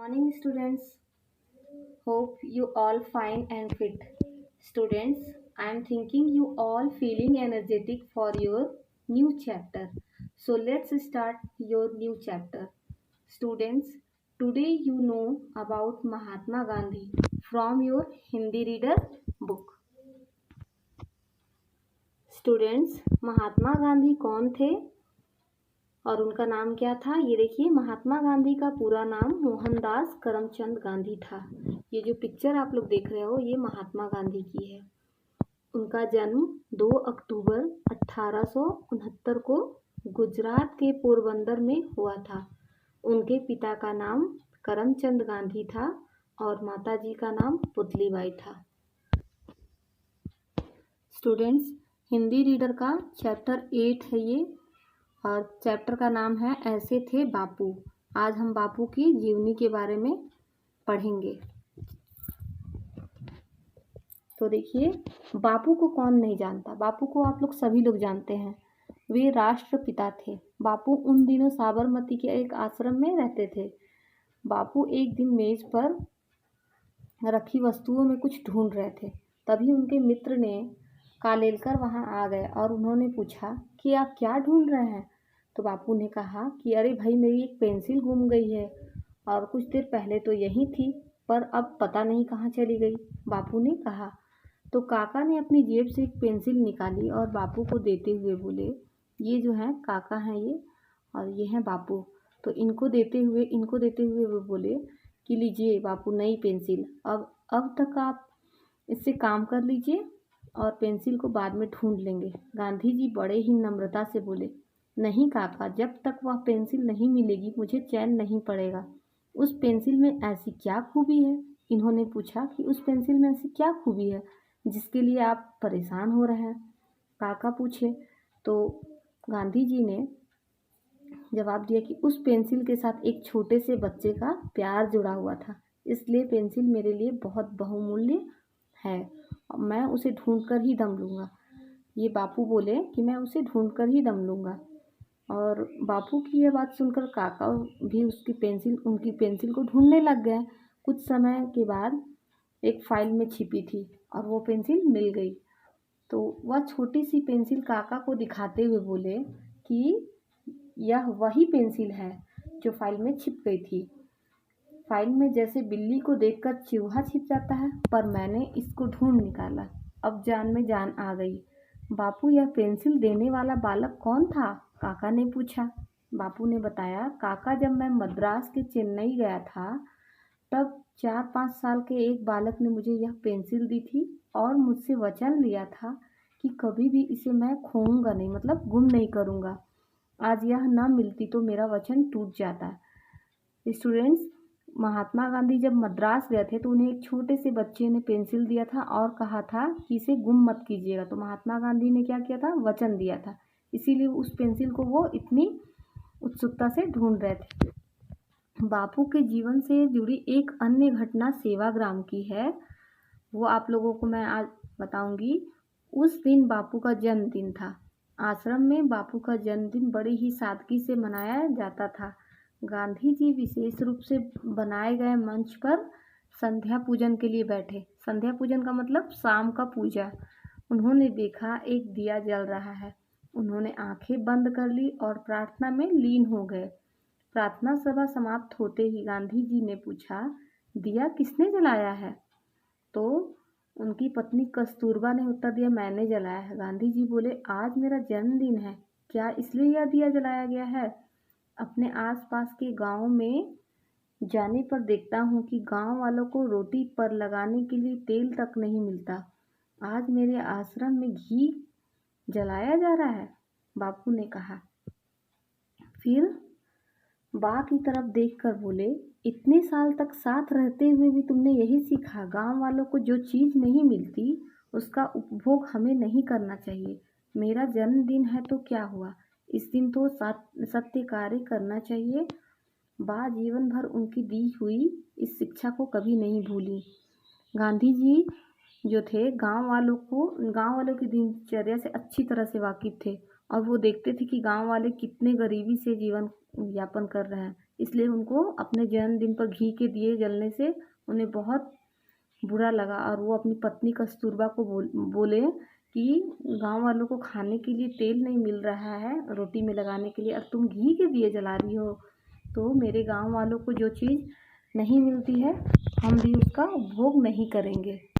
Morning, students. Hope you all fine and fit. Students, I am thinking you all feeling energetic for your new chapter. So let's start your new chapter. Students, today you know about Mahatma Gandhi from your Hindi reader book. Students, Mahatma Gandhi कौन थे और उनका नाम क्या था? ये देखिए, महात्मा गांधी का पूरा नाम मोहनदास करमचंद गांधी था। ये जो पिक्चर आप लोग देख रहे हो ये महात्मा गांधी की है। उनका जन्म 2 अक्टूबर 1869 को गुजरात के पोरबंदर में हुआ था। उनके पिता का नाम करमचंद गांधी था और माताजी का नाम पुतलीबाई था। स्टूडेंट्स, हिंदी रीडर का चैप्टर 8 है ये और चैप्टर का नाम है ऐसे थे बापू। आज हम बापू की जीवनी के बारे में पढ़ेंगे। तो देखिए, बापू को कौन नहीं जानता? बापू को आप लोग सभी लोग जानते हैं। वे राष्ट्रपिता थे। बापू उन दिनों साबरमती के एक आश्रम में रहते थे। बापू एक दिन मेज पर रखी वस्तुओं में कुछ ढूंढ रहे थे। तभी उनके मित्र ने कालेलकर वहां आ गए और उन्होंने पूछा कि आप क्या ढूंढ रहे हैं? तो बापू ने कहा कि अरे भाई, मेरी एक पेंसिल गुम गई है और कुछ देर पहले तो यही थी, पर अब पता नहीं कहाँ चली गई। बापू ने कहा। तो काका ने अपनी जेब से एक पेंसिल निकाली और बापू को देते हुए बोले, ये जो है काका हैं ये, और ये हैं बापू। तो इनको देते हुए वो बोले कि लीजिए बापू, नई पेंसिल। अब तक आप इससे काम कर लीजिए और पेंसिल को बाद में ढूंढ लेंगे। गांधी जी बड़े ही नम्रता से बोले, नहीं काका, जब तक वह पेंसिल नहीं मिलेगी मुझे चैन नहीं पड़ेगा। उस पेंसिल में ऐसी क्या खूबी है? इन्होंने पूछा कि उस पेंसिल में ऐसी क्या खूबी है जिसके लिए आप परेशान हो रहे हैं? काका पूछे। तो गांधी जी ने जवाब दिया कि उस पेंसिल के साथ एक छोटे से बच्चे का प्यार जुड़ा हुआ था, इसलिए पेंसिल मेरे लिए बहुत बहुमूल्य है। मैं उसे ढूंढ कर ही दम लूँगा। ये बापू बोले कि मैं उसे ढूंढ कर ही दम लूँगा। और बापू की यह बात सुनकर काका भी उनकी पेंसिल को ढूंढने लग गए। कुछ समय के बाद एक फाइल में छिपी थी और वो पेंसिल मिल गई। तो वह छोटी सी पेंसिल काका को दिखाते हुए बोले कि यह वही पेंसिल है जो फाइल में छिप गई थी। फाइल में जैसे बिल्ली को देखकर चूहा छिप जाता है, पर मैंने इसको ढूंढ निकाला। अब जान में जान आ गई। बापू, यह पेंसिल देने वाला बालक कौन था? काका ने पूछा। बापू ने बताया, काका, जब मैं मद्रास के चेन्नई गया था तब 4-5 साल के एक बालक ने मुझे यह पेंसिल दी थी और मुझसे वचन लिया था कि कभी भी इसे मैं खोऊंगा नहीं, मतलब गुम नहीं करूंगा। आज यह न मिलती तो मेरा वचन टूट जाता। स्टूडेंट्स, महात्मा गांधी जब मद्रास गए थे तो उन्हें एक छोटे से बच्चे ने पेंसिल दिया था और कहा था कि इसे गुम मत कीजिएगा। तो महात्मा गांधी ने क्या किया था? वचन दिया था। इसीलिए उस पेंसिल को वो इतनी उत्सुकता से ढूंढ रहे थे। बापू के जीवन से जुड़ी एक अन्य घटना सेवाग्राम की है, वो आप लोगों को मैं आज बताऊंगी। उस दिन बापू का जन्मदिन था। आश्रम में बापू का जन्मदिन बड़ी ही सादगी से मनाया जाता था। गांधी जी विशेष रूप से बनाए गए मंच पर संध्या पूजन के लिए बैठे। संध्या पूजन का मतलब शाम का पूजा। उन्होंने देखा एक दिया जल रहा है। उन्होंने आंखें बंद कर ली और प्रार्थना में लीन हो गए। प्रार्थना सभा समाप्त होते ही गांधी जी ने पूछा, दिया किसने जलाया है? तो उनकी पत्नी कस्तूरबा ने उत्तर दिया, मैंने जलाया है। गांधी जी बोले, आज मेरा जन्मदिन है, क्या इसलिए यह दिया जलाया गया है? अपने आसपास के गांव में जाने पर देखता हूँ कि गांव वालों को रोटी पर लगाने के लिए तेल तक नहीं मिलता। आज मेरे आश्रम में घी जलाया जा रहा है, बापू ने कहा। फिर बा की तरफ देखकर बोले, इतने साल तक साथ रहते हुए भी तुमने यही सीखा, गांव वालों को जो चीज़ नहीं मिलती उसका उपभोग हमें नहीं करना चाहिए। मेरा जन्मदिन है तो क्या हुआ, इस दिन तो सत्य कार्य करना चाहिए। बा जीवन भर उनकी दी हुई इस शिक्षा को कभी नहीं भूली। गांधी जी जो थे गांव वालों की दिनचर्या से अच्छी तरह से वाकिफ थे और वो देखते थे कि गांव वाले कितने गरीबी से जीवन यापन कर रहे हैं, इसलिए उनको अपने जन्मदिन पर घी के दिए जलने से उन्हें बहुत बुरा लगा और वो अपनी पत्नी कस्तूरबा को बोले कि गांव वालों को खाने के लिए तेल नहीं मिल रहा है रोटी में लगाने के लिए और तुम घी के दिए जला रही हो, तो मेरे गांव वालों को जो चीज़ नहीं मिलती है हम भी उसका उपभोग नहीं करेंगे।